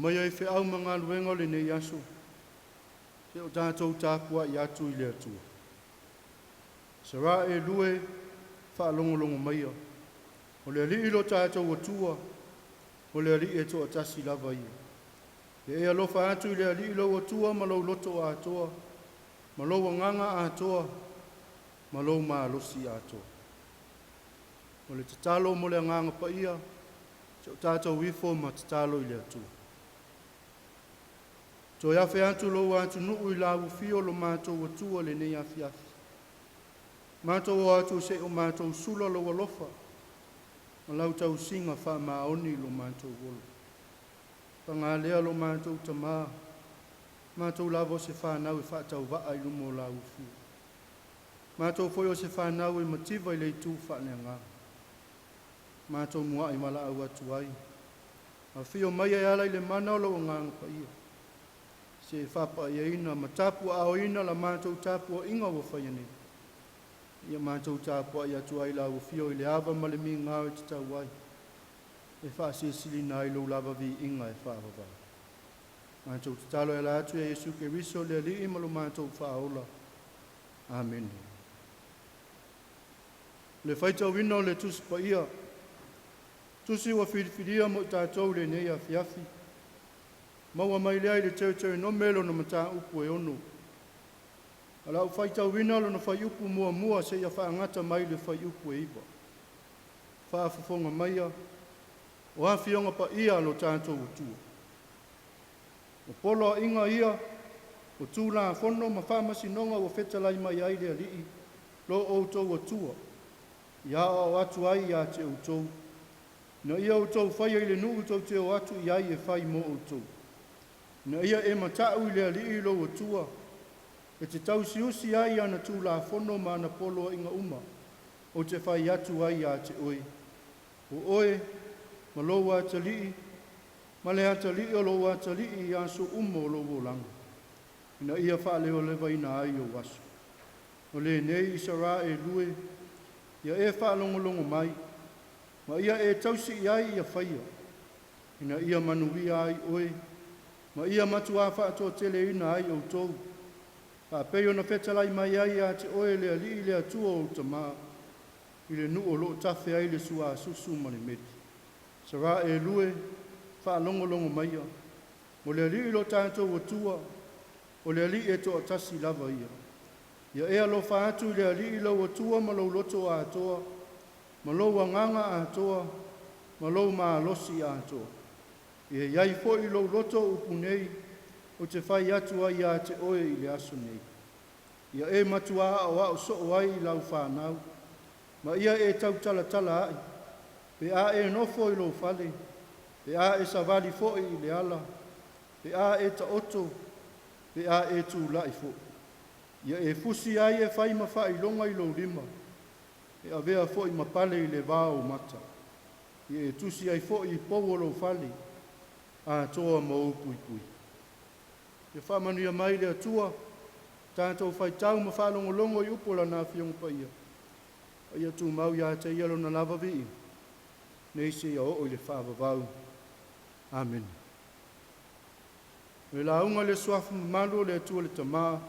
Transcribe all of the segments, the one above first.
mai ai whi au mga luenga le nei aso. Se o tātou tāpua i atu i le atua. Se rā e lue wha longolongo mai a. O le ali ilo tātou atua, o le ali e toa tasi lava ia. E ea lofa atu i le ali ilo atua, ma lau loto a atoa, ma lau anganga a atoa, ma lau maa losi a atoa. O le tatalo mo le anganga pa ia, se o tātou wifo ma tatalo i le atua. To ia fe atu lo atu nuu i lau fio lo mātou atua le nei afiafi. Mātou atu se o mātou sula lo alofa, ma lau tau singa wha maoni lo mātou wolo. Panga lea lo mātou tamā, mātou lavo se whanau e whatau waa i lumo lau fio. Mātou foi o se whanau e mativa i leitu whanea ngā. Mātou mua i mala au atu ai. A fio mai e ala i le mana o lo nganga pa ia. Se whapa ia ina, ma tapua ao ina la mātou tapua inga wa whaiane. Ia mātou tapua ia tu ai lau fio i le ava ma le mi ngāo te tau ai. E wha se sili na i lo lava vi inga e wha wawai. Mātou te talo e la atu e Jesu ke riso le li ima lo mātou wha ola. Amen. Le whaitau wino le tusi pa ia. Tusi wa whiriwhiria mo tātou le nei Afiafi. Maua mai lea i le teu no melo na mata upu e ono. Ala u whaitau wina lo na whai upu mua mua se ia whaangata mai le whai upu e iwa. Whaafafonga maia, o awhionga pa ia lo tātou utua. O polo inga ia, o tūla whono ma whamasi nonga o whetalai mai ai lea lii, lo outou utua. Ia o atu ai ia te outou. Na ia outou whai ai le nuu outou te o atu i ai e whai mo outou. Na ia e matau i lea li lo atua, e te tausi usi ai ana tū la whono ma ana polo inga uma, o te whai atu ai a te oe. O oe, ma lo a te lii, ma le ata lii o lo a te lii i aso uma o lo o langa. Ina ia wha leo lewa ina ai o waso. O le nei i sara e lue, ia e wha longo mai, ma ia e tausi i ai ia whaia. Ina ia manuia ai oe, ma ia matua whaato tele ina ai o tau. A peo na whetalai mai ai a te oe lea li lea tua o tamā. I le nuu o lo tawhi ai le sua susu mani meti. Sara e lue, wha longo maia. O lea li lo tātou o tua, o lea li e toa tasi lava ia. Ia ea lo whaatu lea li lo o tua ma lo loto a toa, ma lo wanganga a toa, ma lo maa losi a toa. Ia iai fo i lo loto upu nei, o te whai atu ai a te oe i le aso nei. Ia e matua o au so ai i lau whanau, ma ia e tau tala ai, pe a e nofo i lo whale, pe a e savali fo i le ala, pe a e ta oto, pe a e tu lai fo. Ia e fusi ai e whai ma whai longa i lo lima, e a vea fo i mapale i le vāo mata. Ia e tusi ai fo i powo lo whale, a toa mo pui. E whamanuia mai le atua, tātou whaitau ma whalongolongo i upola nā whiong pa ia. Ia tū mau ia te ialo na lava vi. Nei se ia o le whaavavau. Amen. Me la unga le suafu malu le atua le tamā,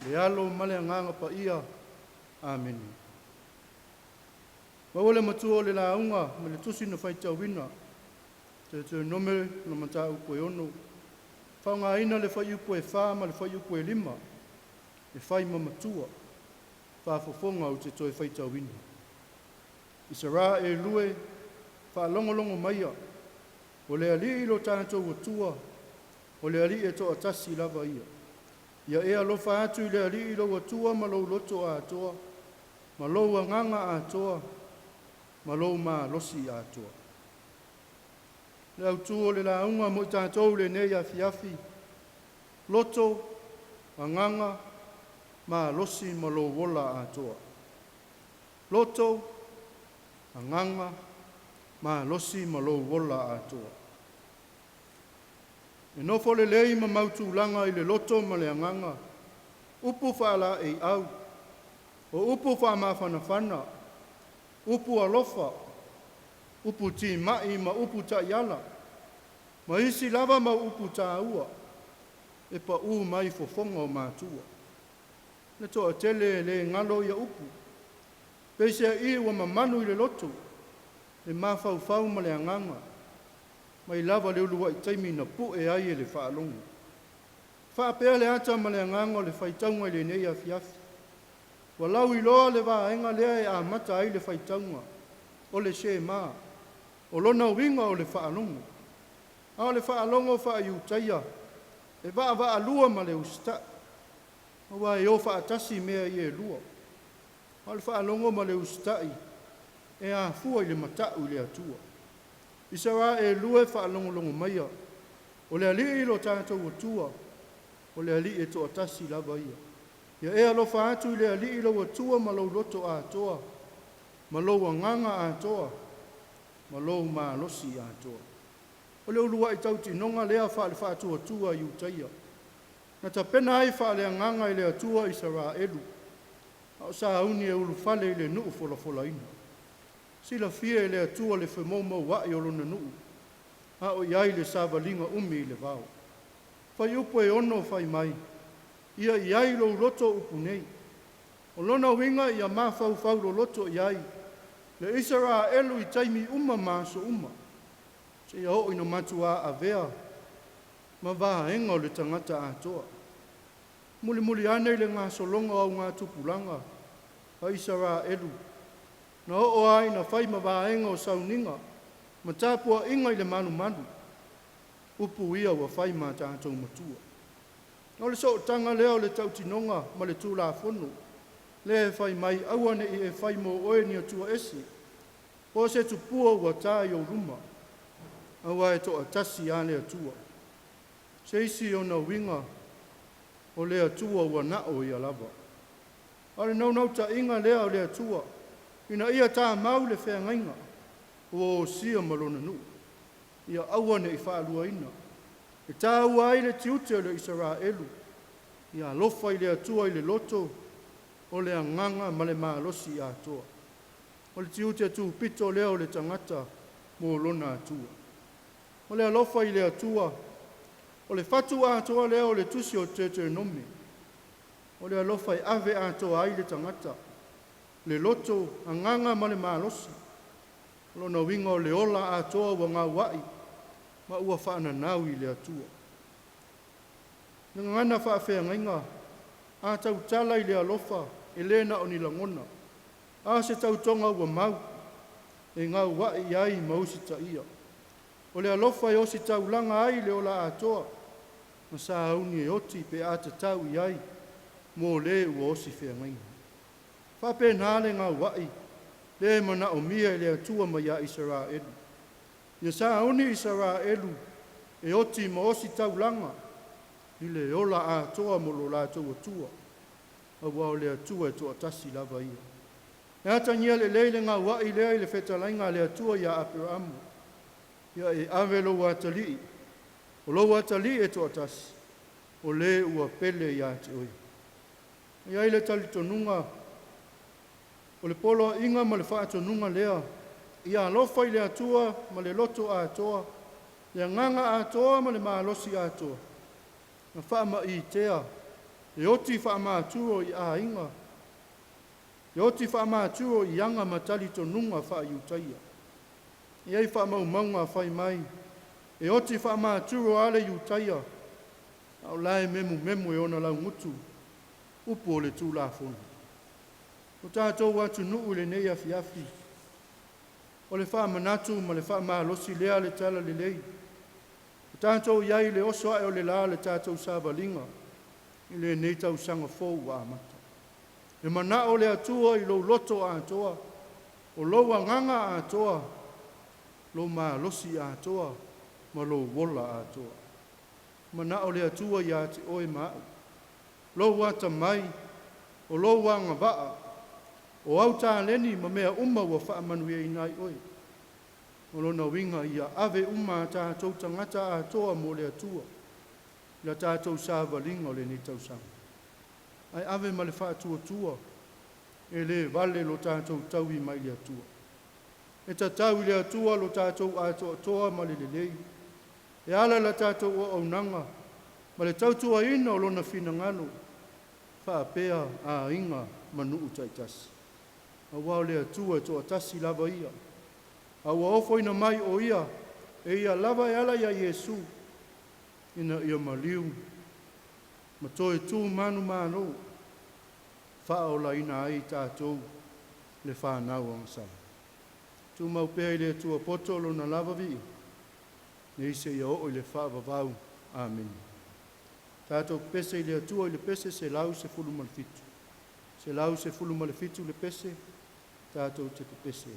le alo male anganga pa ia. Amen. Ma ole matua le la unga, me le tusi na whaitau wina, te nome na mata upo e ono. Whaunga ina le whai upo e wha ma le whai upo e lima. E whai ma matua. Whaafofonga o te toi whaitau wina. I sa rā e lue, wha longo maia. O le ali ilo tātou atua. O le ali e toa tasi lava ia. Ia e alofa atu i le ali ilo atua ma lou loto a atoa. Ma lou anganga a atoa. Ma lou maa losi a atoa. Le au tuo le la unga mo tātou le nei Afiafi. Loto, anganga, ma losi ma lo wola atoa. Loto, anganga, ma losi ma lo wola atoa. E nofo le lei ma mautu langa i le loto ma le anganga. Upu whaala e au. O upu wha ma whanawhana. Upu alofa. Upu ti mai ma upu ta iala. Ma isi lava ma upu tā ua, e pa u mai fofonga o mātua. Ne toa tele le ngalo ia upu. Pesia I ua mamanu I le loto, e mawhau ma le anganga. Mai lava le ulua I taimi na pu e ai e le whaalongo. Whaapea le ata ma le anganga o le whaitaunga I le nei Afiafi. Walau I loa le vaenga lea e a mata ai le whaitaunga, o le she maa, o lona winga o le whaalongo. A le whaalongo whaaiutaia, e vaa lua ma le usta. Awa e o whaatasi mea I e lua. A le whaalongo ma le ustai, e a fua I le matau I le atua. Isa wā e lua e whaalongolongo maia, o le ali ilo tātou atua, o le ali e to atasi lava ia. Ia e alofa atu I le ali ilo atua ma lau loto a toa, ma lau anganga a toa, ma lau maalosi a toa. O le ulua I tauti nonga lea whaale whaatua tua I utaia. Na ta pena ai whaale anganga I le atua I sara elu. Au sa auni e ulu whale I le nuu fola ina. Sila fia I le atua le whemomau wai o lona nuu. A o iai le savalinga umi I le vau. Whai upo e ono whai mai. Ia iai lo loto upu nei. O lona winga ia mawhau lo loto iai. Le isara elu I taimi uma maso uma. Se ia o ino matua a vea. Ma vaha enga o le tangata a toa. Muli ane le ngā solonga au ngā tupulanga. Ha isara elu. Na o ai na whai ma vaha enga o sauninga. Ma tāpua inga I le manu. Upu ia wa whai ma tātou matua. Na le so tanga leo le tautinonga ma le tūla whono. Le e whai mai awane I e whai mo oe ni atua esi. Po se tupua wa tā I o ruma. Awa e to atasi a le atua. Se isi o na winga o le atua wa nao I alava. Ale nau ta inga lea o le atua. Ina ia tā mau le whengainga. O sia malona nu. Ia awane I whaalua ina. E tā ua ai le tiute o le isara elu. Ia lofa I le atua I le loto. O le anganga ma le maalosi a toa. O le tiute atu pito lea o le tangata mo lona atua. O le alofa I le atua, o le fatu a toa lea o le tusi o te nome. O le alofa I ave a toa ai le tangata, le loto, anganga ma le maalosi. O lona winga o le ola a toa wa ngā wai, ma ua whaana nau I le atua. Nga ngana whaafea ngainga, a tau tala I le alofa, e lena o nilangona. A se tau tonga ua mau, e ngā wai ai mausita ia. O le alofa e osi taulanga ai le ola atoa. Ma sa auni e oti pe ata tau I ai. Mo le ua osi whea ngainga. Whape nāle ngā wai. Le mana o mia le atua ma ia Isara elu. Ia sa auni Isara elu. E oti ma osi taulanga. I le ola atoa mo lo la atua tua. A wao le atua e toa tasi lava ia. E ata ngia le leile ngā wai lea I le whetalainga le atua ia apiramu. Ia e ave lo watali. O lo watali e to atas. O le ua pele ia te oi. Ia ile tali tonunga. O le polo inga ma le wha tonunga lea. Ia alofa I le atua ma le loto a atoa. Ia nganga a atoa ma le maalosi a atoa. Na wha ma I tea. E oti wha ma aturo I a inga. E oti wha ma aturo I anga ma tali tonunga wha I utaia. Iai wha maunga whai mai. E oti wha maa turo ale iutaia. Au lae memu e ona lau ngutu. Upo o le tū la whono. O tātou watu nuu le nei Afiafi. O le wha manatu ma le wha maa losi lea le tala le lei. O tātou iai le oso ai o le la le tātou sāvalinga. I le nei tau sanga fōu wa amata. E mana o le atua I lo loto a atoa. O lo nganga a atoa. Lo ma losi a toa, ma lo wola a toa. Ma na o le atua ia te oe mau. Lo wata mai, o lo wanga waa. O au tā leni ma mea uma wa wha manuia I nai oe. O lo na winga ia ave uma tātou tangata a toa mo le atua. Ia tātou sāvalinga o le ni tau sang. Ai ave ma le wha atua tua. E le vale lo tātou taui mai le atua. E ta tau le atua lo tātou a toa ma le lelei. E ala la tātou o aunanga, ma le tautua ina o lona finangalo, whaapea a inga manu utaitasi. A wao lea tua e toa tasi lava ia. A wa ofo ina mai o ia, e ia lava e ala ia Yesu, ina ia maliu, ma toe tu manu mano, whaola ina ai tātou le whanau ang sa. Tu mau pēi le tua potolo na lava vi, ne ise ia o le whaavavau. Amen. Tātou pese le tua le pese se lau se fulu malefitu. Se lau se fulu malefitu le pese, tātou te pese.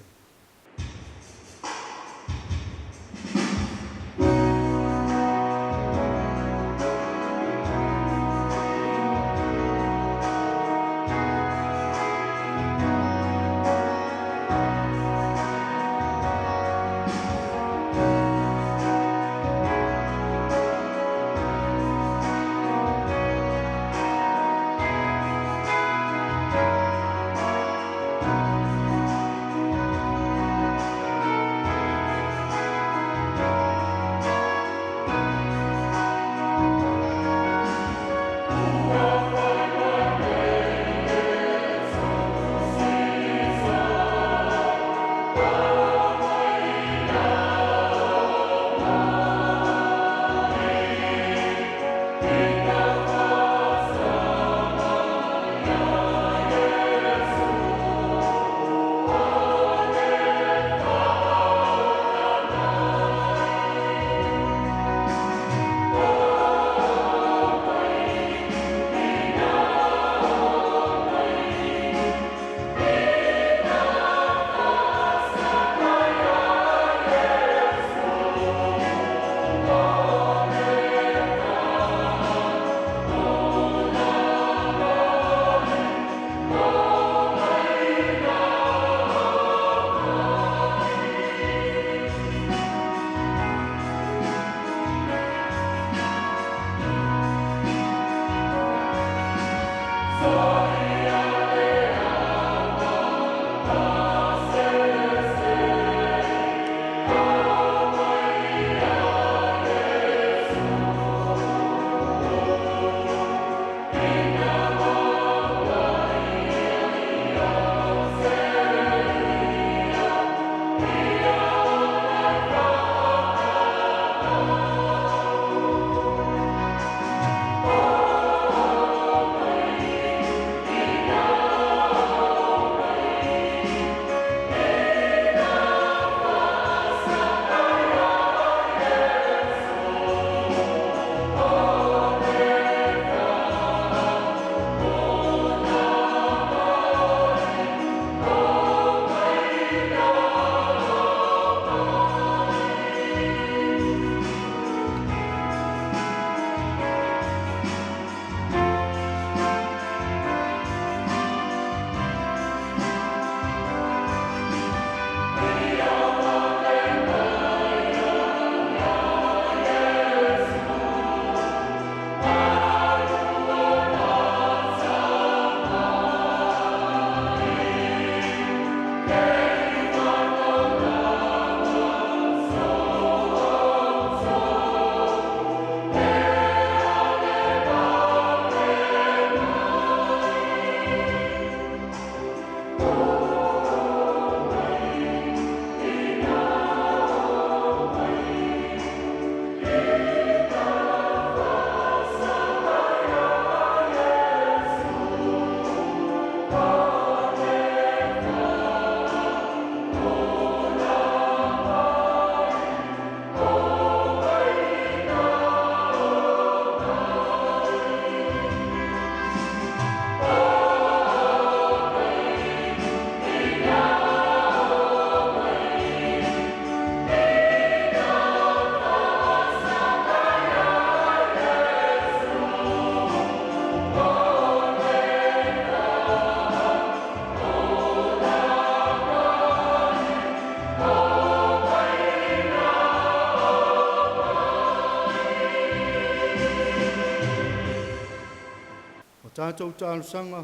tātou tālusanga,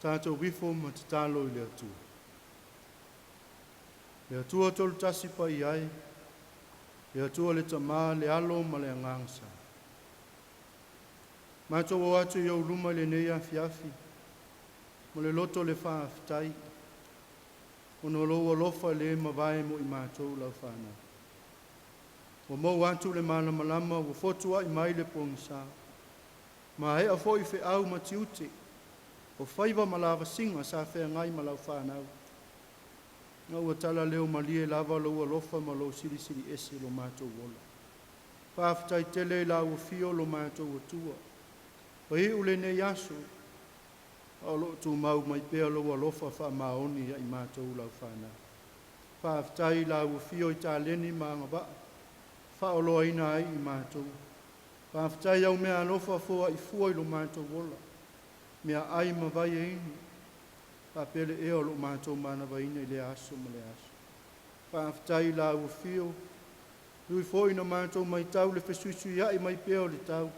tātou wifo ma te tālo i lea tua. Lea tua tolu tasi pa i ai, Le atua le tamā le alo ma le angangsa. Mātou o atu iau luma le nei Afiafi. Mo le loto le whaafitai. Ono loa lofa le mawae mo I mātou lau whānau. O mau atu le mana malama o fotua I mai le pongisa. Ma hea foi fe au matiute. O whaiva malawa singa sa whea ngai malau whānau. Nga ua tala leo malie lava loa lofa ma lo siri siri ese lo mātou wola. Whaafitai tele la ua fio lo mātou atua. O hi ule ne yaso. O lo tu mau mai pea loa lofa wha maoni I mātou lau whānau. Whaafitai la ua fio I tā leni maanga ba. Wha o loa ina ai I mātou. Whaafitai au mea alofa fua I fua I lo mātou wola. Mea ai ma vai e ini. Whaapele e o lo mātou mana vai ina I le aso ma le aso. Whaafitai la ua fio. Lui foi na mātou mai tau le fesuisu ia I mai pea o le tau.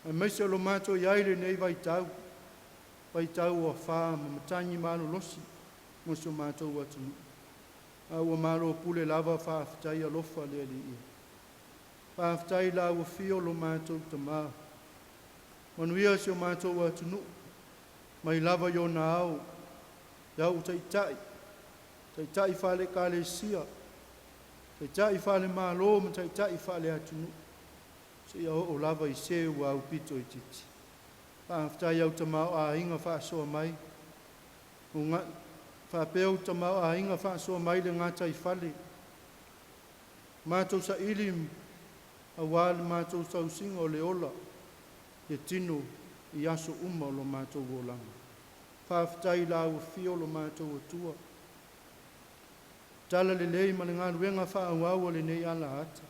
Ai maise o lo mātou iai le nei vai tau. Vai tau o wha ma matangi malo losi. Moso mātou atunu. A ua malo pule lava whaafitai a lofa le ali ia. Whaafitai la ua fio lo mātou tamā. Manuia se o mātou atunu. Mai lava yo na au. Iau taitai. Taitai whale kāle sia. Taitai whale mālo ma taitai whale atunu. Se ia o lava I se ua au pito I titi. Whaafitai au tamau a inga whaasoa mai. Whaapeo tamau a inga whaasoa mai le ngātai whale. Mātou sa ilim. A wāle mātou sa usinga o le ola. E tino I aso uma lo mātou wolanga. Whaafitai la ua fio lo mātou atua. Tala le lei ma le ngānu wenga whaauau le nei ala ata.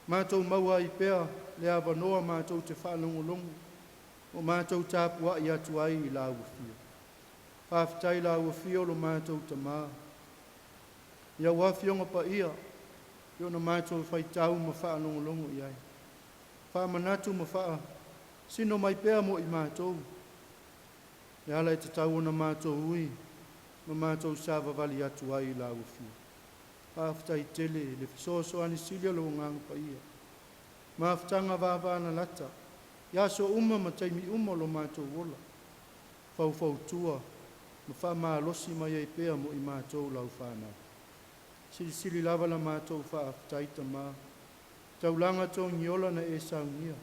Mātou maua I pea le awanoa mātou te whaalongolongo. O mātou tāpua I atu ai I la ua fio. Whaafitai la ua fio lo mātou tamā. Ia wafionga pa ia. Io na mātou whaitau ma whaalongolongo I ai. Whaamanatu ma whaa. Sino mai pea mo I mātou. E ala e te tau na mātou ui. Ma mātou sāwa wali atu ai I la ua fio. Whaafitai tele le fisoso ani silia lo ngang pa ia. Maafitanga vāvāna lata. Iaso uma ma taimi uma lo mātou wola. Fau tua. Ma wha maa losi mai e pea mo I mātou lau whānau. Sili lava la mātou whaafitai tamā. Taulanga tō ngiola na e saungia.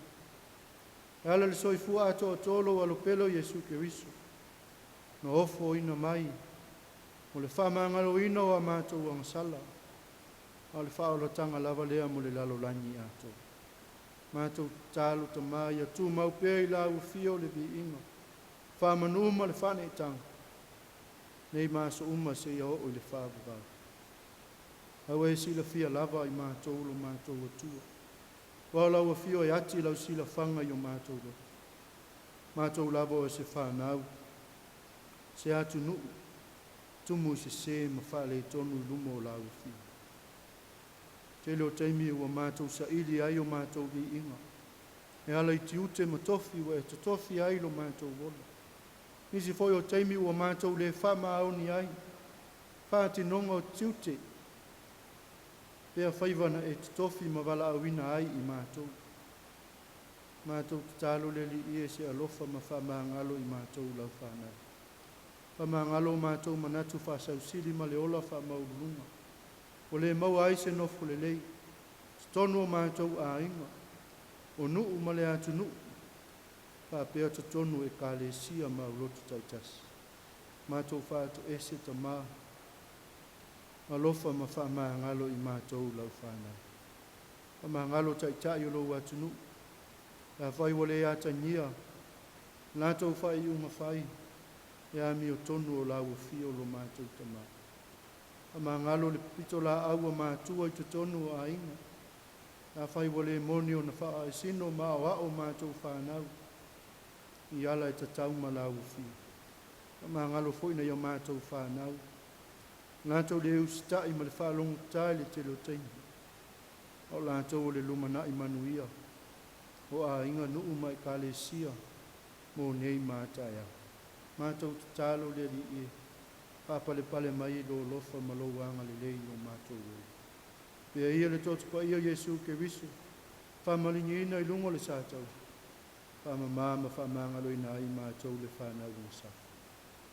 E ala le soifua ato atolo alopelo Yesu Keriso. Na ofo ina mai. Mo le whamangalo ina o a mātou angasala. A le whaolatanga lava lea mo le lalo lanyi ato. Mātou tālo tamā ia tū mau pēi la ufio le bi inga. Whamanuma le whane tanga. Nei māso uma se ia o le whaababau. Au e sila fia lava I mātou lo mātou atua. Wau lau a fio e ati lau sila whanga I o mātou lo. Mātou lava o se whanau. Se atu nuu. Tumu se ma whale tonu lumo lau a fio. Te leo teimi ua mātou sa ili ai o mātou vi inga. E ala I tiute ma Tofi wa e te Tofi ai lo mātou wola. Nisi foi o teimi ua mātou le whama aoni ai. Whaati nonga o tiute. Pea whaivana e te Tofi ma wala awina ai I mātou. Mātou te talo le li ie se alofa ma whama ngalo I mātou lau whanau. Whama ngalo mātou manatu whasau sili ma le ola whama urunga. O le mau ai se nofo le lei. Tonu o mātou a inga. O nuu ma le atu nuu. Whapea te tonu e ka le sia ma ulotu taitasi. Mātou whātu ese ta mā. Alofa ma whama ngalo I mātou lau whanau. Whama ngalo taitai o lo atu nuu. La whai wale ata ngia. Nātou whai unga whai. E ami o tonu o lau fio lo mātou ta mā. Ama ngalo le pito la aua mātua I te tonu a inga. Nā whai wale moni o na wha e sino mā o ao mātou whanau. I ala e ta tauma la ufi. Ama ngalo fwoi o mātou whanau. Ngātou le usita I ma le whalongu tai le te lo teini. O lātou le lumana I manuia. O a inga nuu mai ka le sia. Mō nei mātaia. Mātou te talo le li e. Papa le pale mai lo lofa malo wanga le lei o mātou. Pea ia le tōtu pa ia Iesu ke viso. Whamalingi ina I lungo le sātau. Whamamama whamangalo ina I mātou le whanau ngasa.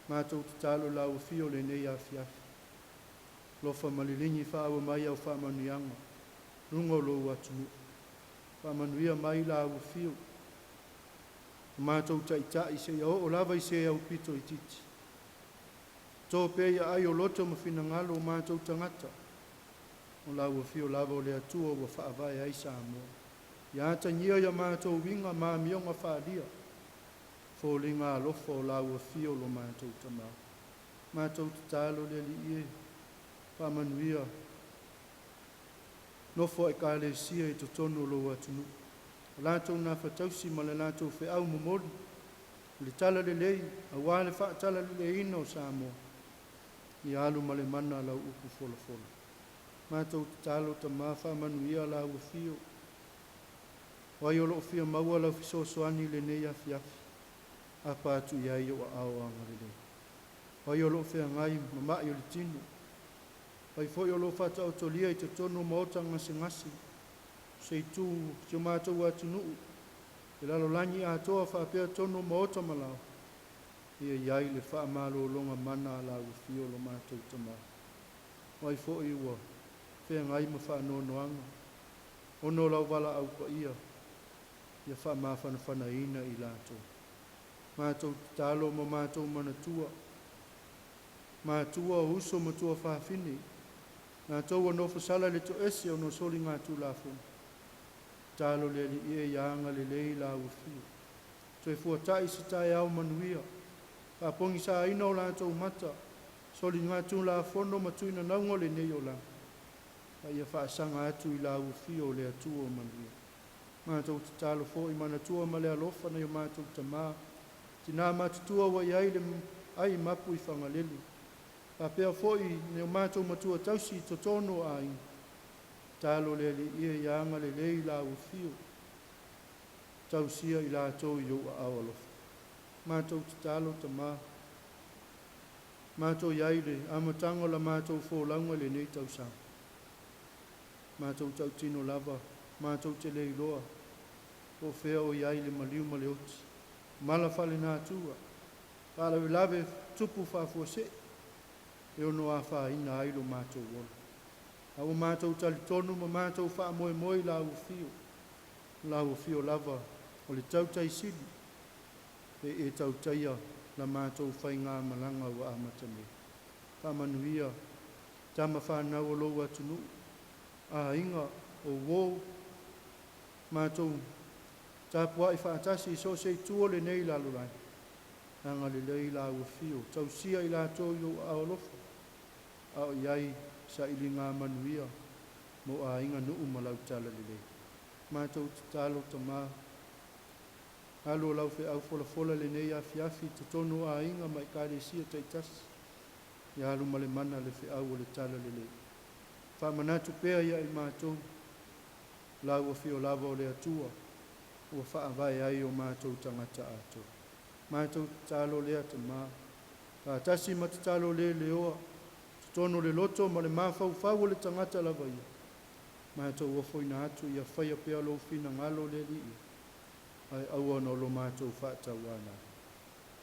Mātou te talo lau fio le nei Afiafi. Lo whamalilingi whaawa mai au whamanuianga. Lungo lo watunu. Whamanuia mai lau fio. Mātou taitai se o lava I se au pito I titi. Tō pēia ai o loto mawhina ngalo o mātou tangata. O lau fio lava o le atua wa whaavai ai Samoa. Ia tangia ia mātou winga mā mionga whaalia. Fōlinga alofa o lau fio lo mātou tamau. Mātou tatalo le li ie. Whamanuia. Nofo e kāle sia I totono lo atunu. Lātou nā whatausi ma le lātou wheau momori. Le tala le lei, a wāle whaatala le leina o Samoa. I alu ma le mana lau upu fola fola. Mātou talo ta mawha manuia lau fio. Wai o loo fia maua lau fisosoani le nei Afiafi. A pātu iai o a ao anga le lei. Wai o loo fia ngai mamai o le tino. Wai foi o loo whata o tolia I te tono maota ngasi ngasi. Sei tu se mātou atunuu. E lalo langi a toa whaapea tono maota malau. Ia iai le wha amalo longa mana a lau fio lo mātou tamau. Wai fo I ua. Whea ngai ma wha nonoanga. Ono lau wala au pa ia. Ia wha mawhana whana ina I lātou. Mātou talo ma mātou manatua. Mātua o uso matua whaafini. Nā tau anō whasala le to ese o no soli ngā tū la funu. Talo le li ia ianga le lei la ufio. Toi fuatai se tai au manuia. Ka pongi sa ina o lātou mata. Soli ngā tū la fono matuina naungo le nei o la. Ka ia whaasanga atu I la ufio le atu o manuia. Mātou te talo fo I manatua ma le alofa na I mātou tamā. Tina matutua wa iai le ai mapu I whangalelu. Ka pea fo I ne o mātou matua tausi to tono ai. Talo le li ia ianga le lei la ufio. Tausia I la tau I o awalofa. Mātou te talo tamā. Mātou iai le amatango la mātou fo launga le nei tausa. Mātou tau tino lava. Mātou te le iloa. O whea o iai le maliu ma le oti. Mala whale nā tua. Pala we lave tupu whafua se. E ono a wha ina ailo mātou wala. Au mātou tali tonu ma mātou wha moe moe la ufio. La ufio lava o le tautai sili. E tautaia la mātou whai ngā malanga wa amatane. Whamanuia. Tama whanau o lou atunu. A inga o wō. Mātou Tapuaiga whaatasi so sei tuo le nei lalulai. Anga le lei la ufio. Tausia I la tō I o aolofa. Ao iai sa ili ngā manuia. Mo a inga nuu malau tala le lei. Mātou te talo tamā. Alo lau fe au fola fola le nei Afiafi te tono a inga mai kāre sia taitasi. Ia alu male mana le fe au o le tala le lei. Whamanatu pēa ia I mātou. Lau ufio lava o le atua. Ua whaavai ai o mātou tangata ato. Mātou talo lea tamā. Ka tasi mata talo le leoa. Tono le loto ma le mawhau whau le tangata lava ia. Mātou wafoina atu ia whaia pea lo fina ngalo le li ia. Ai aua no lo mātou whaatau wana.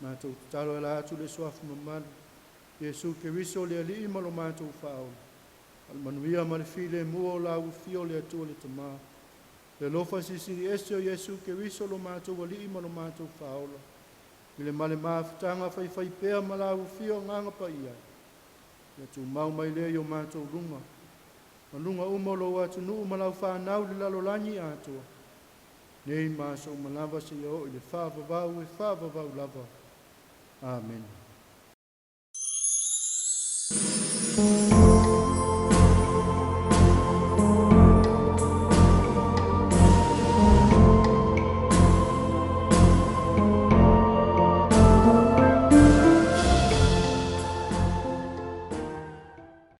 Mātou talo e la atu le soafu mamalu. Iesu ke riso le li ima lo mātou whao. Al manuia ma le file mua o la ufio le atua le tamā. Le lofa sisiri ese o Iesu ke riso lo mātou wali ima lo mātou whaola. I le male maafutanga whai pēa ma la ufio nganga pa ia. Ia tu mau mai lea I o mātou lunga. Ma lunga umolo atu nuu malau whanau le lalolangi atua. Nei māso malava se o I le whaavavau e whaavavau lava. Amen.